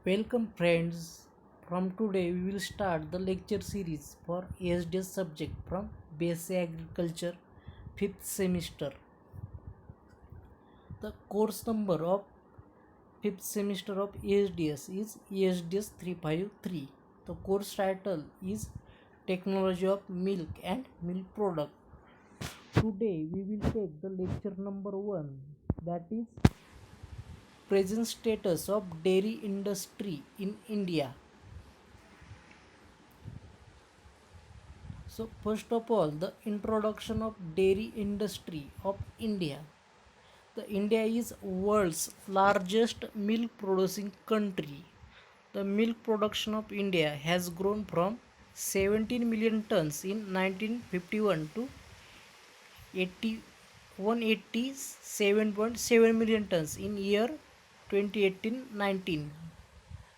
Welcome friends. From today we will start the lecture series for ASDS subject from Basic Agriculture 5th semester. The course number of 5th semester of ASDS is ASDS 353. The course title is Technology of Milk and Milk Product. Today we will take the lecture number 1, that is present status of dairy industry in India. So first of all, the introduction of dairy industry of India. The India is world's largest milk producing country. The milk production of India has grown from 17 million tons in 1951 to 187.7 million tons in year 2018-19.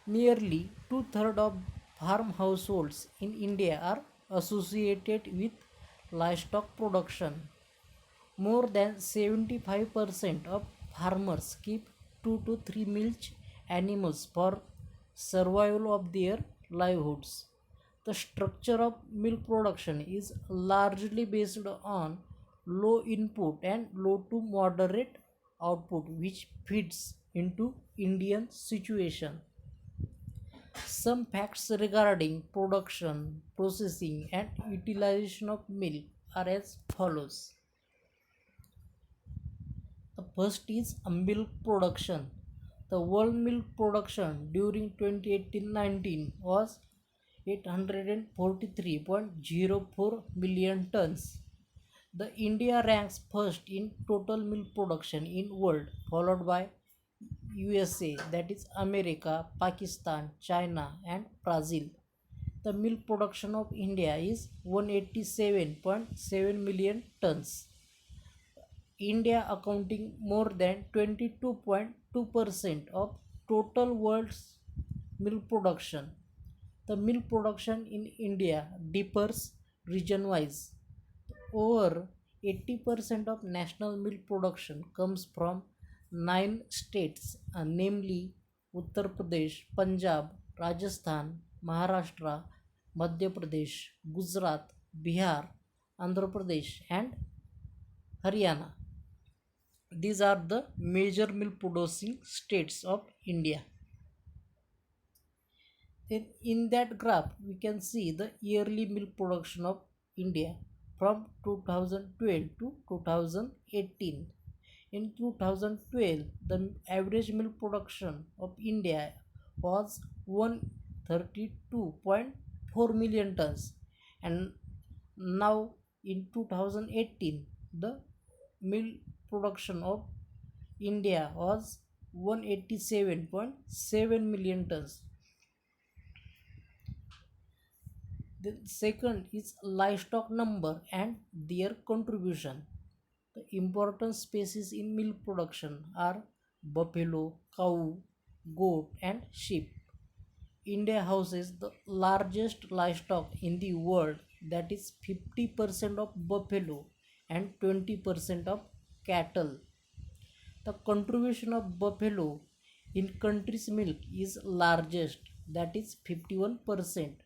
Nearly two-thirds of farm households in India are associated with livestock production. More than 75% of farmers keep 2 to 3 milch animals for survival of their livelihoods. The structure of milk production is largely based on low input and low to moderate output, which fits into Indian situation. Some facts regarding production, processing, and utilization of milk are as follows. The first is milk production. The world milk production during 2018-19 was 843.04 million tons. The India ranks first in total milk production in world, followed by USA, that is America, Pakistan, China, and Brazil. The milk production of India is 187.7 million tons. India accounting more than 22.2% of total world's milk production. The milk production in India differs region wise. Over 80% of national milk production comes from 9 states, namely Uttar Pradesh, Punjab, Rajasthan, Maharashtra, Madhya Pradesh, Gujarat, Bihar, Andhra Pradesh, and Haryana. These are the major milk producing states of India. Then in that graph we can see the yearly milk production of India from 2012 to 2018. In 2012, the average milk production of India was 132.4 million tons, and now in 2018 the milk production of India was 187.7 million tons. The second is livestock number and their contribution. The important species in milk production are buffalo, cow, goat, and sheep. India houses the largest livestock in the world, that is 50% of buffalo and 20% of cattle. The contribution of buffalo in country's milk is largest, that is 51%.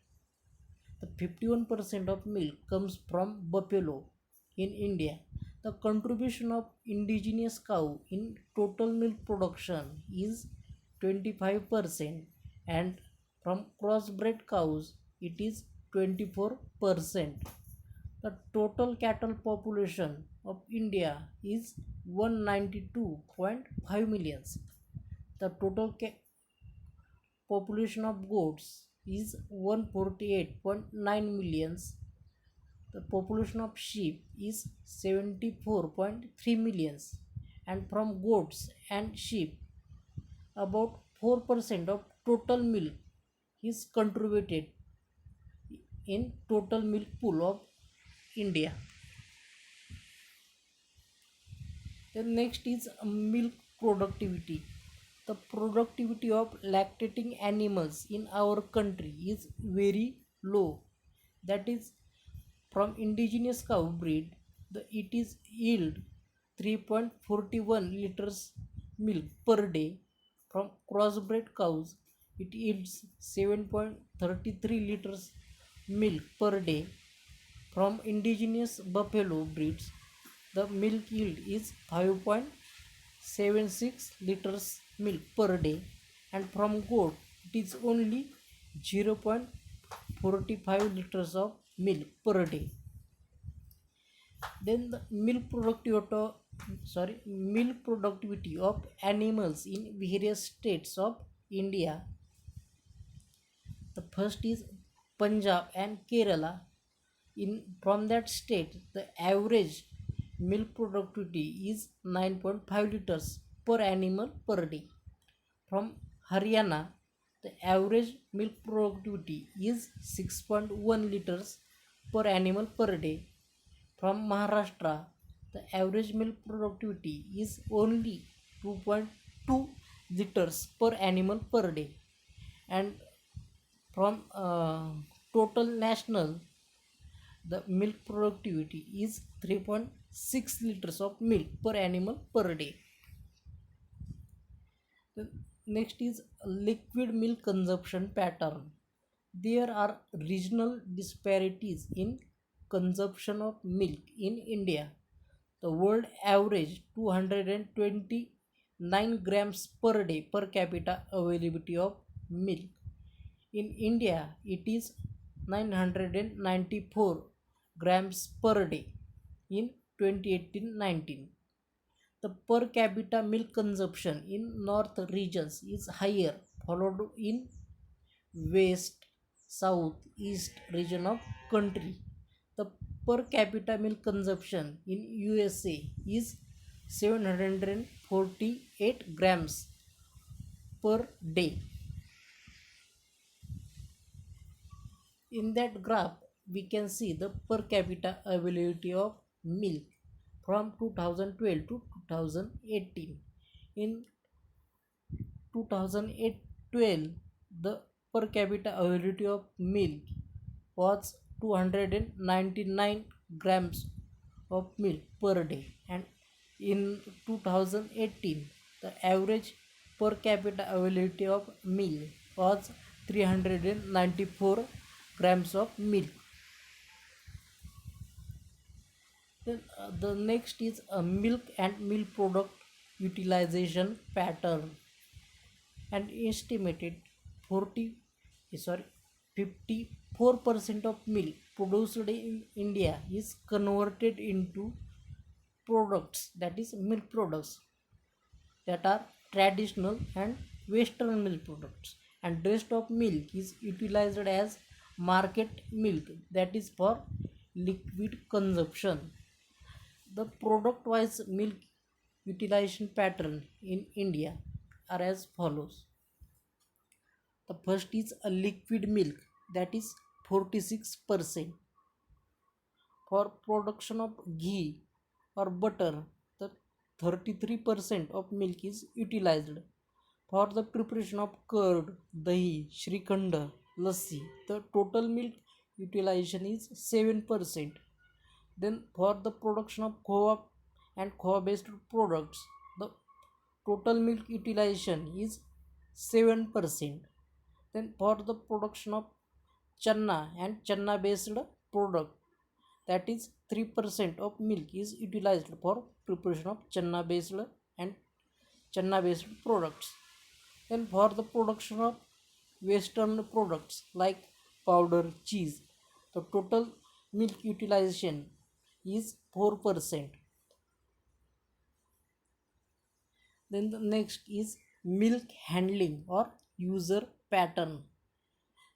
The 51% of milk comes from buffalo in India. The contribution of indigenous cow in total milk production is 25%, and from crossbred cows it is 24%. The total cattle population of India is 192.5 millions. The total population of goats is 148.9 millions. The population of sheep is 74.3 millions, and from goats and sheep about 4% of total milk is contributed in total milk pool of India. Then next is milk productivity. The productivity of lactating animals in our country is very low. That is, from indigenous cow breed, it is yield 3.41 liters milk per day. From crossbred cows, it yields 7.33 liters milk per day. From indigenous buffalo breeds, the milk yield is 5.76 liters milk per day, and from goat it is only 0.45 liters of milk per day. Then the milk productivity of animals in various states of India. The first is Punjab and Kerala. In from that state, the average milk productivity is 9.5 liters per animal per day. From Haryana, the average milk productivity is 6.1 liters per animal per day. From Maharashtra, the average milk productivity is only 2.2 liters per animal per day. And from total national, the milk productivity is 3.6 liters of milk per animal per day. The next is liquid milk consumption pattern. There are regional disparities in consumption of milk in India. The world average 229 grams per day per capita availability of milk. In India, it is 994 grams per day in 2018-19. The per capita milk consumption in north regions is higher, followed in west, south, east region of country. The per capita milk consumption in USA is 748 grams per day. In that graph, we can see the per capita availability of milk from 2012 to 2018. In 2012, the per capita availability of milk was 299 grams of milk per day, and in 2018, the average per capita availability of milk was 394 grams of milk. Then the next is a milk and milk product utilization pattern. And estimated 40 sorry 54% of milk produced in India is converted into products, that is milk products, that are traditional and western milk products, and rest of milk is utilized as market milk, that is for liquid consumption. The product wise milk utilization pattern in India are as follows. The first is a liquid milk, that is 46%. For production of ghee or butter, the 33% of milk is utilized. For the preparation of curd, dahi, shrikhand, lassi, the total milk utilization is 7%. Then for the production of khova and khova based products, the total milk utilization is 7%. Then for the production of channa and channa based product, that is 3% of milk is utilized for preparation of channa based and channa based products. Then for the production of western products like powder, cheese, the total milk utilization is 4%. Then the next is milk handling or user pattern.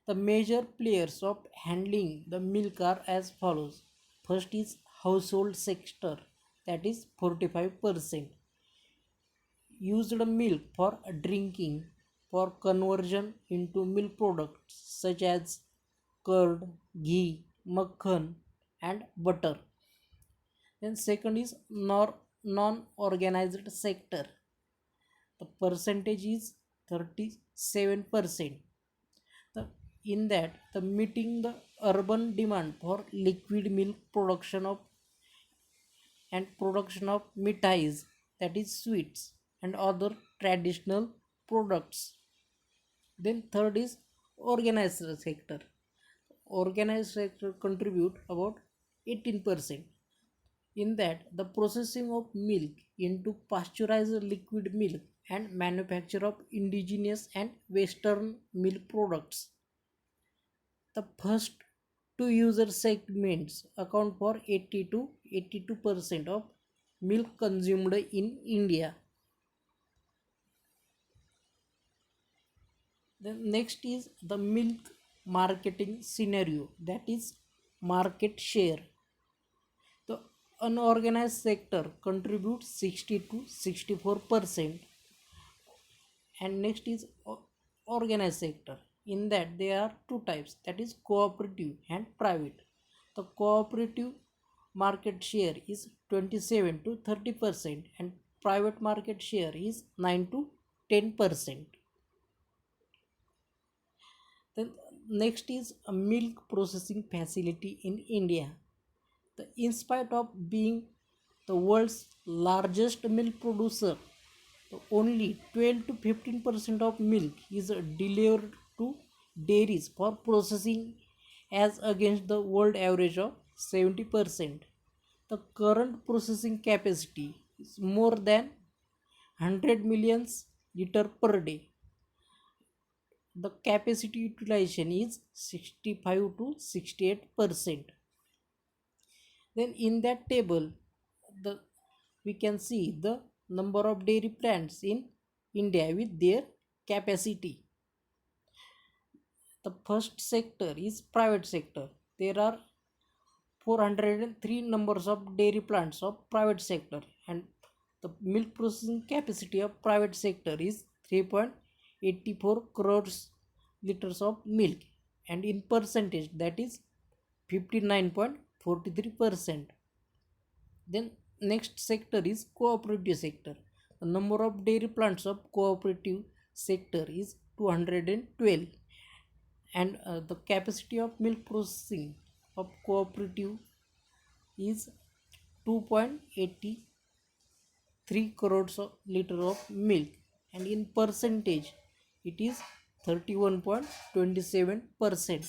The major players of handling the milk are as follows. First is household sector, that is 45%. Used milk for drinking, for conversion into milk products such as curd, ghee, makhan, and butter. Then second is non-organized sector. The percentage is 37%. The, in that, the meeting the urban demand for liquid milk production of and production of mithais, that is sweets, and other traditional products. Then third is organized sector. Organized sector contribute about 18%. In that, the processing of milk into pasteurized liquid milk and manufacture of indigenous and western milk products. The first two user segments account for 80 to 82% of milk consumed in India. Then next is the milk marketing scenario, that is market share. The unorganized sector contributes 60 to 64%, and next is organized sector. In that there are two types, that is cooperative and private. The cooperative market share is 27 to 30%, and private market share is 9 to 10%. Then next is a milk processing facility in India. In spite of being the world's largest milk producer, only 12 to 15% of milk is delivered to dairies for processing, as against the world average of 70%. The current processing capacity is more than 100 million liter per day. The capacity utilization is 65 to 68%. Then in that table, the we can see the number of dairy plants in India with their capacity. The first sector is private sector. There are 403 numbers of dairy plants of private sector, and the milk processing capacity of private sector is 3.84 crores liters of milk, and in percentage that is 59.43%. Then next sector is cooperative sector. The number of dairy plants of cooperative sector is 212, and the capacity of milk processing of cooperative is 2.83 crores of liter of milk, and in percentage it is 31.27%.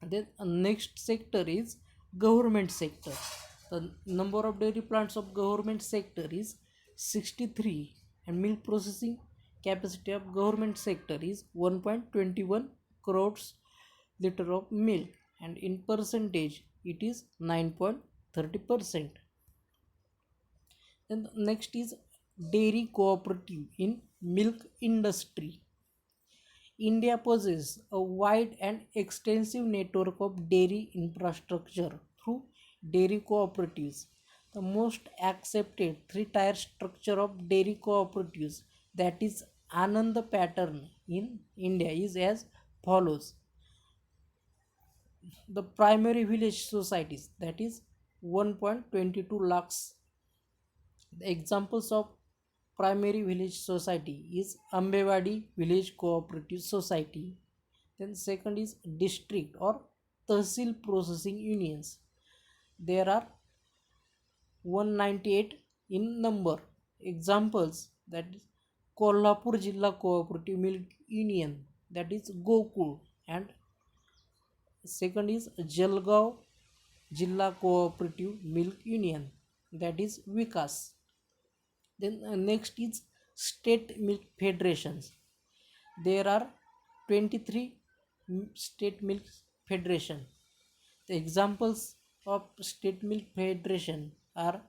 Then next sector is government sector. The number of dairy plants of government sector is 63, and milk processing capacity of government sector is 1.21 crores liter of milk, and in percentage it is 9.30%. Then next is dairy cooperative in milk industry. India possesses a wide and extensive network of dairy infrastructure through dairy cooperatives. The most accepted three-tier structure of dairy cooperatives, that is Anand pattern in India, is as follows. The primary village societies, that is 1.22 lakhs. The examples of primary village society is Ambewadi Village Cooperative Society. Then second is district or Tahsil Processing Unions. There are 198 in number. Examples, that is Kolhapur Jilla Cooperative Milk Union, that is Gokul, and second is Jalgaon Jilla Cooperative Milk Union, that is Vikas. Then next is state milk federations. There are 23 state milk federation. The examples of state milk federation are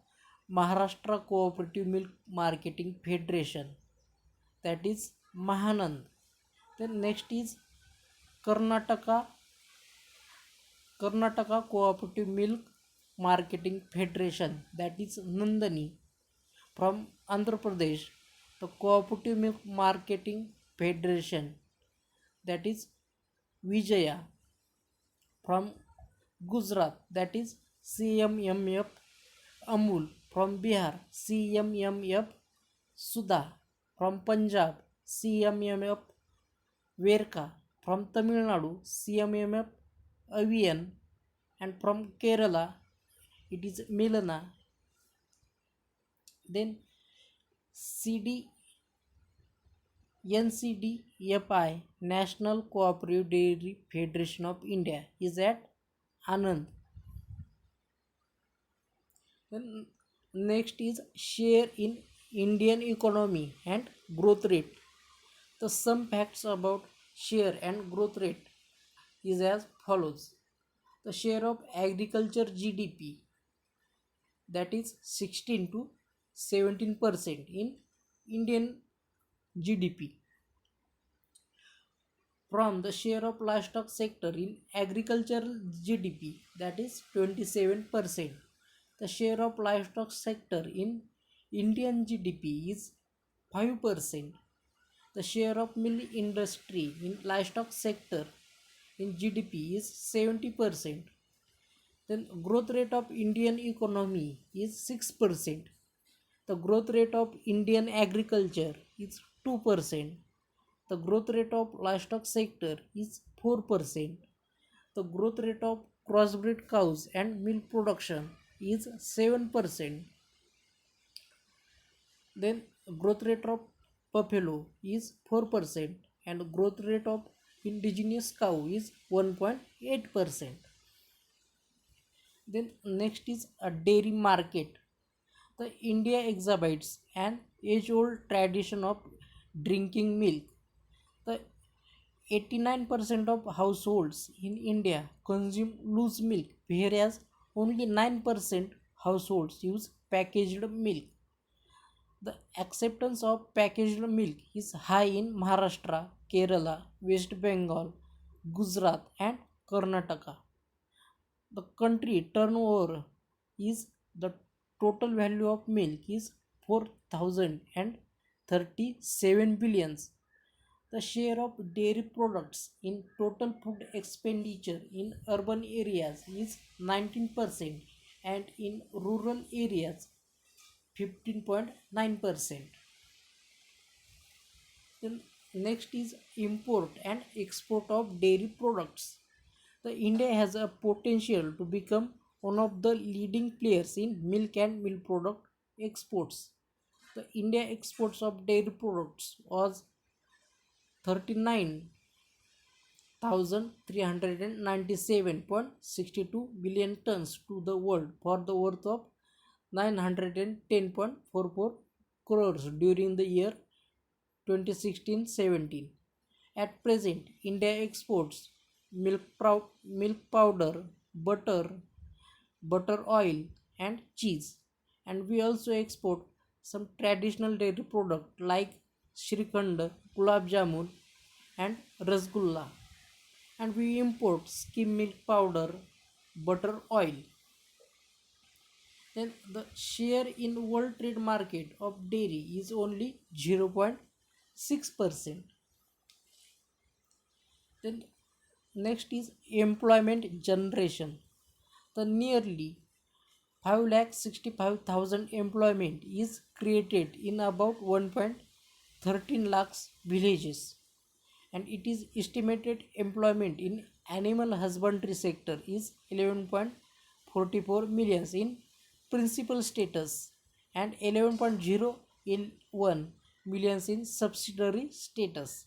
Maharashtra Cooperative Milk Marketing Federation, that is Mahanand. Then next is Karnataka Karnataka Cooperative Milk Marketing Federation, that is Nandani. From Andhra Pradesh, the Cooperative Milk Marketing Federation, that is Vijaya. From Gujarat, that is CMMF Amul. From Bihar, CMMF Sudha. From Punjab, CMMF Verka. From Tamil Nadu, CMMF Avian, and from Kerala it is Milana. Then CDEMA NCDFI, National Cooperative Dairy Federation of India, is at Anand. Then next is share in Indian economy and growth rate. The some facts about share and growth rate is as follows. The share of agriculture GDP, that is 16 to 17% in Indian GDP. From the share of livestock sector in agricultural GDP, that is 27%. The share of livestock sector in Indian GDP is 5%. The share of milk industry in livestock sector in GDP is 70%. Then growth rate of Indian economy is 6%. The growth rate of Indian agriculture is 2%. The growth rate of livestock sector is 4%. The growth rate of crossbred cows and milk production is 7%. Then growth rate of buffalo is 4% and growth rate of indigenous cow is 1.8%. Then next is a dairy market. The India exhibits an age-old tradition of drinking milk. The 89% of households in India consume loose milk, whereas only 9% households use packaged milk. The acceptance of packaged milk is high in Maharashtra, Kerala, West Bengal, Gujarat, and Karnataka. The country turnover is the total value of milk is 4,037 billions. The share of dairy products in total food expenditure in urban areas is 19% and in rural areas 15.9%. Then next is import and export of dairy products. The India has a potential to become one of the leading players in milk and milk product exports. The India exports of dairy products was 39,397.62 billion tons to the world for the worth of 910.44 crores during the year 2016-17. At present, India exports milk powder, butter, butter oil, and cheese. And we also export some traditional dairy product like Shrikhand, Gulab Jamun, and Rasgulla. And we import skim milk powder, butter oil. Then the share in world trade market of dairy is only 0.6%. Then next is employment generation. The nearly 5,65,000 employment is created in about 1.13 lakhs villages, and it is estimated employment in animal husbandry sector is 11.44 millions in principal status and 11.01 millions in subsidiary status.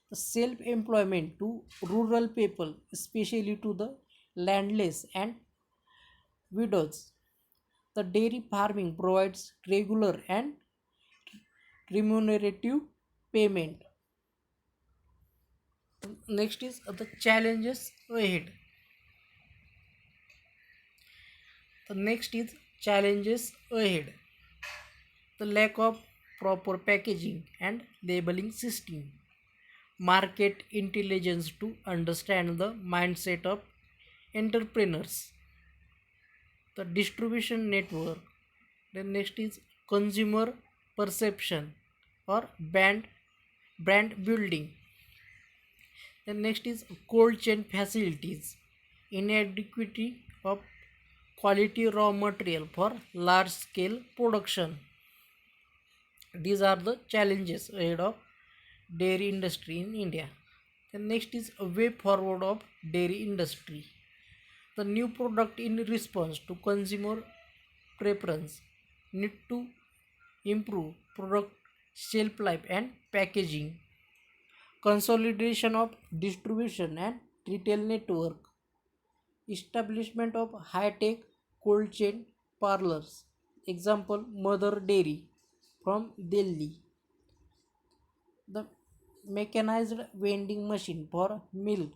The self-employment to rural people, especially to the landless and widows. The dairy farming provides regular and remunerative payment. Next is the challenges ahead. The next is challenges ahead. The lack of proper packaging and labeling system. Market intelligence to understand the mindset of entrepreneurs. The distribution network. Then next is consumer perception or brand building. Then next is cold chain facilities, inadequacy of quality raw material for large scale production. These are the challenges ahead of dairy industry in India. Then next is a way forward of dairy industry. The new product in response to consumer preference need to improve product shelf life and packaging. consolidation of distribution and retail network, establishment of high-tech cold chain parlors, example Mother Dairy from Delhi, the mechanized vending machine for milk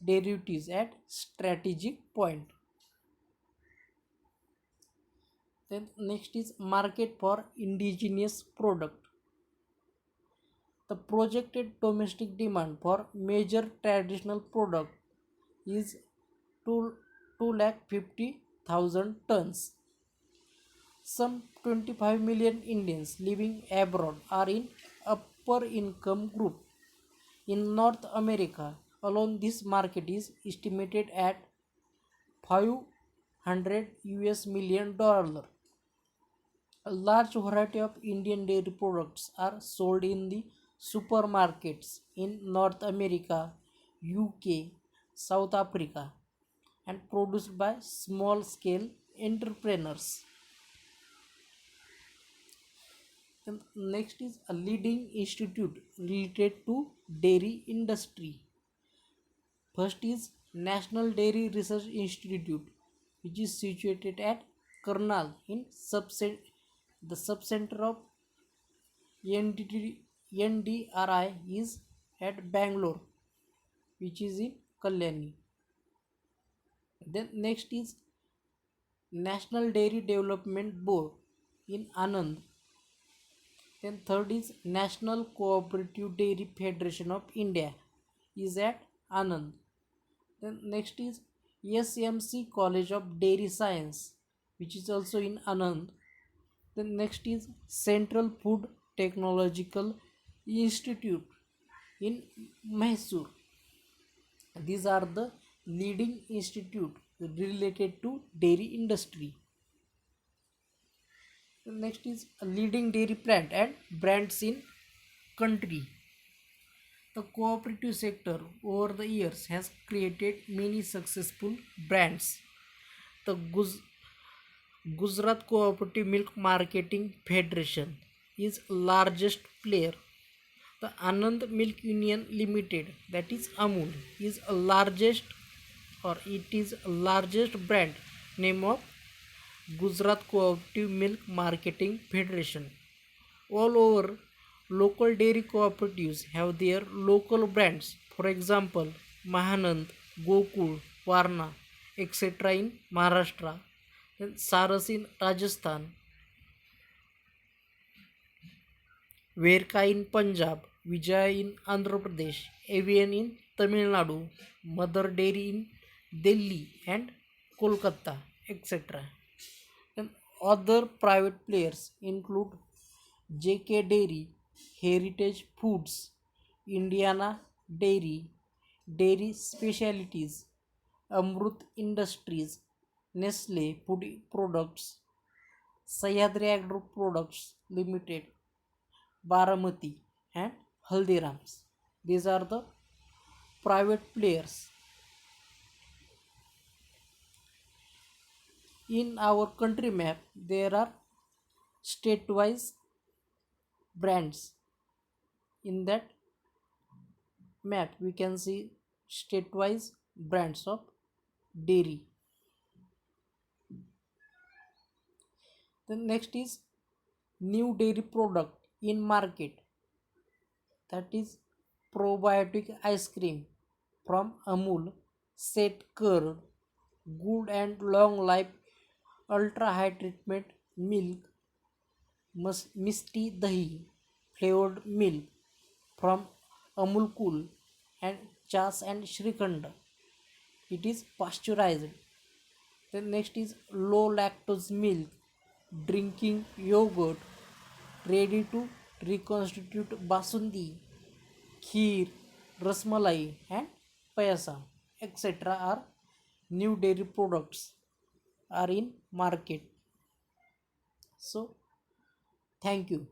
derivatives at strategic point. Then next is market for indigenous product. The projected domestic demand for major traditional product is 2, 250,000 tons. Some 25 million Indians living abroad are in upper income group. In North America alone, this market is estimated at 500 US million dollar. A large variety of Indian dairy products are sold in the supermarkets in North America, UK, South Africa, and produced by small scale entrepreneurs. Then next is a leading institute related to dairy industry. First is National Dairy Research Institute, which is situated at Karnal in the subcenter of NDRI is at Bangalore, which is in Kalyani. Then next is National Dairy Development Board in Anand. Then third is National Cooperative Dairy Federation of India is at Anand. Then next is SMC College of Dairy Science, which is also in Anand. Then next is Central Food Technological Institute in Mysore. These are the leading institute related to dairy industry. Then next is a leading dairy plant and brands in country. The cooperative sector over the years has created many successful brands. The Gujarat Cooperative Milk Marketing Federation is largest player. The Anand Milk Union Limited, that is Amul, is a largest brand name of Gujarat Cooperative Milk Marketing Federation. All over, local dairy cooperatives have their local brands. For example, Mahanand, Gokul, Varna, etc. in Maharashtra, then Saras in Rajasthan, Verka in Punjab, Vijay in Andhra Pradesh, Avian in Tamil Nadu, Mother Dairy in Delhi and Kolkata, etc. Then other private players include JK Dairy, Heritage Foods, Indiana Dairy, Dairy Specialities, Amrut Industries, Nestle Food Products, Sahyadri Agro Products Limited, Baramati, and Haldirams. These are the private players. In our country map, there are state-wise brands. In that map, we can see state-wise brands of dairy. Then next is new dairy product in market, that is probiotic ice cream from Amul, set curd, good and long life ultra high treatment milk, misty dahi, flavored milk from Amul Cool, and Chas and Shrikhand. It is pasteurized. Then next is low lactose milk, drinking yogurt, ready to reconstitute basundi, kheer, rasmalai, and payasam, etc. are new dairy products are in market. So, thank you.